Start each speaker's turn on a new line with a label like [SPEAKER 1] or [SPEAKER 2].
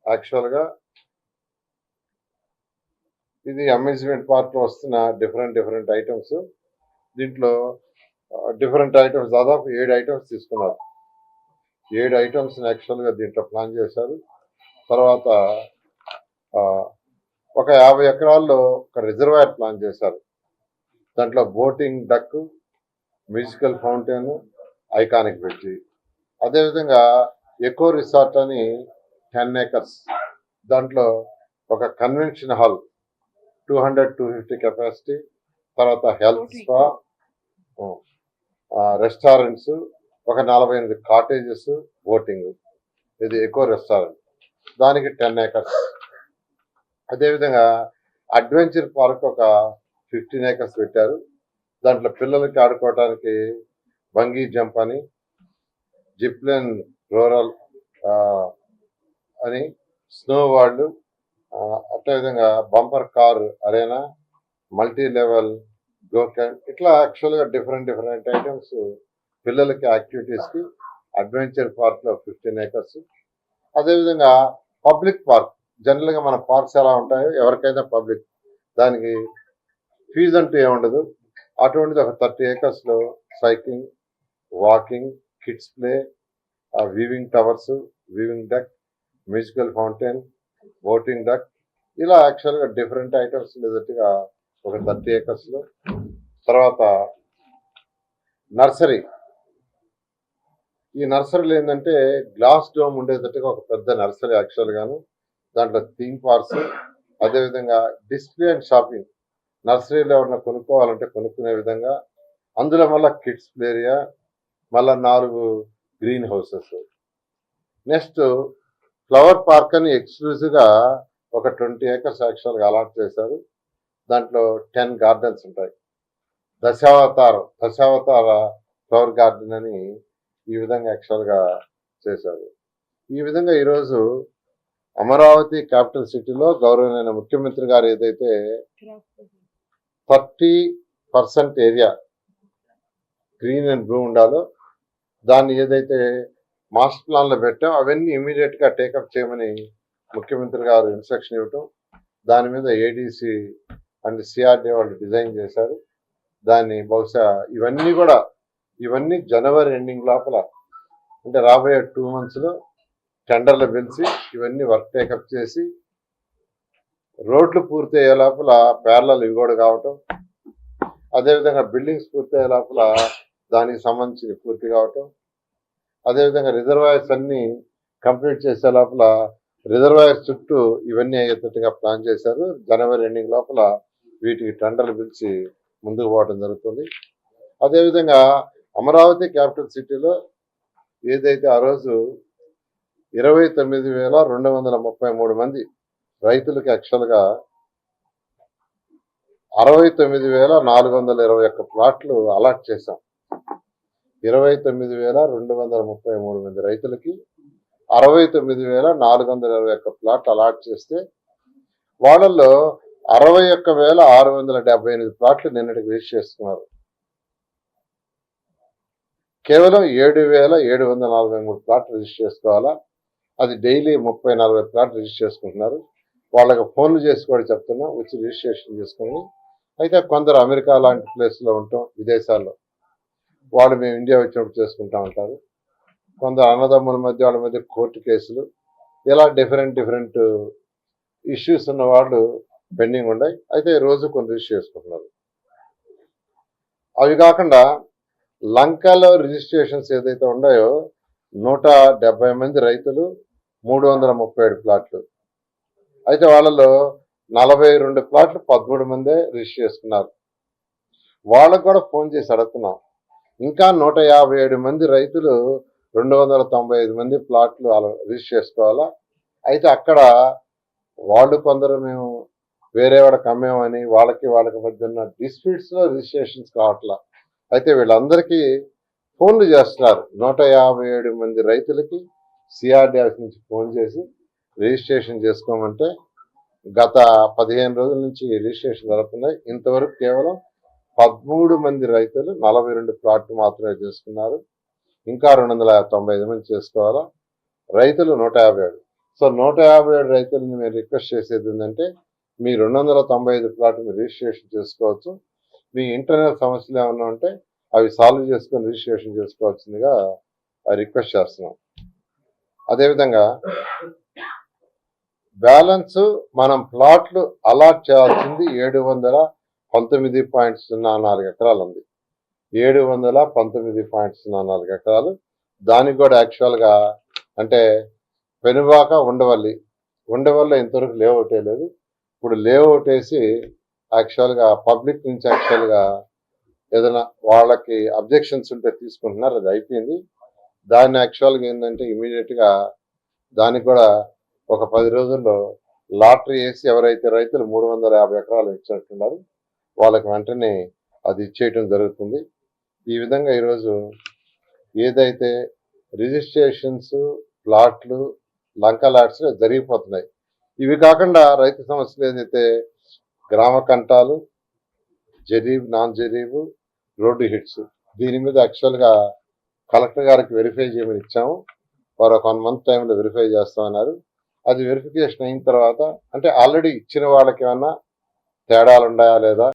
[SPEAKER 1] యాక్చువల్గా ఇది amusement park లో వస్తున్న డిఫరెంట్ ఐటమ్స్. దీంట్లో డిఫరెంట్ ఐటమ్స్ దాదాపు 7 ఐటమ్స్ తీసుకున్నారు. 7 ఐటమ్స్ యాక్చువల్గా దీంట్లో ప్లాన్ చేశారు. తర్వాత ఒక 50 ఎకరాల్లో ఒక రిజర్వాయర్ ప్లాన్ చేశారు. దాంట్లో boating duck, musical fountain, iconic bridge, అదేవిధంగా ఎకో రిసార్ట్ అని 10 ఏకర్స్, దాంట్లో ఒక కన్వెన్షన్ హాల్ 200-250 కెపాసిటీ, తర్వాత హెల్త్ స్పా, రెస్టారెంట్స్, ఒక 48 కాటేజెస్, బోటింగ్. ఇది ఎకో రెస్టారెంట్, దానికి 10 ఏకర్స్. అదేవిధంగా అడ్వెంచర్ పార్క్ ఒక 15 ఏకర్స్ పెట్టారు. దాంట్లో పిల్లలకి ఆడుకోవడానికి బంగీ జంప్ అని, జిప్లైన్ రూరల్ అని, స్నో వరల్డ్, అదేవిధంగా bumper car arena, multi level గోకెన్, ఇట్లా యాక్చువల్గా డిఫరెంట్ ఐటమ్స్ పిల్లలకి యాక్టివిటీస్కి అడ్వెంచర్ పార్క్లో 15 ఏకర్స్. అదేవిధంగా పబ్లిక్ పార్క్, జనరల్గా మన పార్క్స్ ఎలా ఉంటాయో ఎవరికైనా పబ్లిక్, దానికి ఫీజు అంటూ ఏముండదు. అటువంటిది ఒక 30 ఏకర్స్లో cycling, walking, kids play, viewing towers, viewing deck, musical fountain, boating deck, ఇలా యాక్చువల్గా డిఫరెంట్ ఐటమ్స్ ఉండేటట్టుగా ఒక 30 ఏకర్స్లో. తర్వాత నర్సరీ, ఈ నర్సరీలో ఏంటంటే గ్లాస్ డోమ్ ఉండేటట్టుగా ఒక పెద్ద నర్సరీ యాక్చువల్గాను. దాంట్లో థీమ్ పార్క్స్, అదేవిధంగా డిస్ప్లే అండ్ షాపింగ్, నర్సరీలో ఎవరైనా కొనుక్కోవాలంటే కొనుక్కునే విధంగా. అందులో మళ్ళీ కిడ్స్ ప్లే ఏరియా, మళ్ళీ 4 green houses. Next flower park అని ఎక్స్క్లూజివ్గా ఒక 20 ఏకర్స్ యాక్చువల్గా అలాట్ చేశారు. దాంట్లో 10 గార్డెన్స్ ఉంటాయి. దశావతార ఫ్లవర్ గార్డెన్ అని ఈ విధంగా యాక్చువల్గా చేశారు. ఈ విధంగా ఈరోజు అమరావతి క్యాపిటల్ సిటీలో గౌరవనీయ ముఖ్యమంత్రి గారు ఏదైతే 30% ఏరియా గ్రీన్ అండ్ బ్లూ ఉండాలో, దాన్ని ఏదైతే మాస్టర్ ప్లాన్లో పెట్టాం అవన్నీ ఇమీడియట్గా టేకప్ చేయమని ముఖ్యమంత్రి గారు ఇన్స్ట్రక్షన్ ఇవ్వటం, దాని మీద ఏడీసీ అండ్ సిఆర్డీ వాళ్ళు డిజైన్ చేశారు. దాన్ని బహుశా ఇవన్నీ జనవరి ఎండింగ్ లోపల, అంటే రాబోయే 2 monthsలో టెండర్లు పిలిచి ఇవన్నీ వర్క్ టేకప్ చేసి రోడ్లు పూర్తి అయ్యే లోపల ప్యారలల్ ఇవి కూడా కావటం, అదేవిధంగా బిల్డింగ్స్ పూర్తి అయ్యే లోపల దానికి సంబంధించి పూర్తి కావటం, అదేవిధంగా రిజర్వాయర్స్ అన్ని కంప్లీట్ చేసే లోపల రిజర్వాయర్ చుట్టూ ఇవన్నీ అయ్యేటట్టుగా ప్లాన్ చేశారు. జనవరి ఎండింగ్ లోపల వీటికి టెండర్లు పిలిచి ముందుకు పోవడం జరుగుతుంది. అదేవిధంగా అమరావతి క్యాపిటల్ సిటీలో ఏదైతే ఆ రోజు 29,233 మంది రైతులకి యాక్చువల్గా 69,421 ప్లాట్లు అలాట్ చేశాం. 29,233 మంది రైతులకి 69,421 ప్లాట్లు అలాట్ చేస్తే వాళ్ళల్లో 61,678 ప్లాట్లు నిన్నటికి రిజిస్టర్ చేసుకున్నారు. కేవలం 7,743 ప్లాట్లు రిజిస్టర్ చేసుకోవాలా. అది డైలీ 30-40 ప్లాట్లు రిజిస్టర్ చేసుకుంటున్నారు. వాళ్ళకి ఫోన్లు చేసి కూడా చెప్తున్నా వచ్చి రిజిస్ట్రేషన్ చేసుకొని. అయితే కొందరు అమెరికా లాంటి ప్లేస్లో ఉంటాం, విదేశాల్లో, వాళ్ళు మేము ఇండియా వచ్చినప్పుడు చేసుకుంటా ఉంటారు. కొందరు అన్నదమ్ముల మధ్య వాళ్ళ మధ్య కోర్టు కేసులు, ఇలా డిఫరెంట్ ఇష్యూస్ ఉన్న వాళ్ళు పెండింగ్ ఉన్నాయి. అయితే రోజు కొన్ని రిజిస్టర్ చేసుకుంటున్నారు. అవి కాకుండా లంకలో రిజిస్ట్రేషన్స్ ఏదైతే ఉన్నాయో 170 మంది రైతులు, 337 ప్లాట్లు. అయితే వాళ్ళలో 42 ప్లాట్లు 13 మందే రిజిస్టర్ చేసుకున్నారు. వాళ్ళకు కూడా ఫోన్ చేసి అడుగుతున్నాం. ఇంకా 157 మంది రైతులు 295 మంది ప్లాట్లు రిజిస్టర్ చేసుకోవాలా. అయితే అక్కడ వాళ్ళు కొందరు మేము వేరే వాడికి అమ్మేమని వాళ్ళకి మధ్య ఉన్న డిస్ప్యూట్స్లో రిజిస్ట్రేషన్స్ కావట్లా. అయితే వీళ్ళందరికీ ఫోన్లు చేస్తున్నారు. 157 మంది రైతులకి సిఆర్డీ ఆఫీస్ నుంచి ఫోన్ చేసి రిజిస్ట్రేషన్ చేసుకోమంటే గత 15 రోజుల నుంచి రిజిస్ట్రేషన్ జరుగుతున్నాయి. ఇంతవరకు కేవలం 13 మంది రైతులు 42 ప్లాట్లు మాత్రమే చేసుకున్నారు. ఇంకా 295 మంది చేసుకోవాలా. రైతులు 157. సో 157 రైతులను మేము రిక్వెస్ట్ చేసేది ఏంటంటే మీ 295 ప్లాట్ మీరు రిజిస్ట్రేషన్ చేసుకోవచ్చు. మీ ఇంటర్నల్ సమస్యలు ఏమన్నా ఉంటే అవి సాల్వ్ చేసుకొని రిజిస్ట్రేషన్ చేసుకోవాల్సిందిగా రిక్వెస్ట్ చేస్తున్నాం. అదేవిధంగా బ్యాలెన్స్ మనం ప్లాట్లు అలాట్ చేయాల్సింది 719.04 ఎకరాలు ఉంది. 719.04 ఎకరాలు. దానికి కూడా యాక్చువల్గా అంటే పెనుబాక ఉండవల్లి ఇంతవరకు లేఅవుట్ వేయలేదు. ఇప్పుడు లేఅవుట్ వేసి యాక్చువల్గా పబ్లిక్ నుంచి యాక్చువల్గా ఏదైనా వాళ్ళకి అబ్జెక్షన్స్ ఉంటే తీసుకుంటున్నారు. అది అయిపోయింది. దాన్ని యాక్చువల్గా ఏంటంటే ఇమీడియట్గా దానికి కూడా ఒక 10 రోజుల్లో లాటరీ వేసి ఎవరైతే రైతులు 350 ఎకరాలు ఇచ్చినట్టున్నారు వాళ్ళకి వెంటనే అది ఇచ్చేయటం జరుగుతుంది. ఈ విధంగా ఈరోజు ఏదైతే రిజిస్ట్రేషన్స్ ప్లాట్లు లంక లాట్స్ జరిగిపోతున్నాయి. ఇవి కాకుండా రైతు సమస్యలు ఏదైతే గ్రామ కంటాలు, జరీబ్, నాన్ జరీబు, రోడ్డు హిట్స్, దీని మీద యాక్చువల్గా కలెక్టర్ గారికి వెరిఫై చేయమని ఇచ్చాము. వారు ఒక 1 మంత్ టైంలో వెరిఫై చేస్తామన్నారు. అది వెరిఫికేషన్ అయిన తర్వాత అంటే ఆల్రెడీ ఇచ్చిన వాళ్ళకి ఏమన్నా తేడాలు ఉన్నాయా లేదా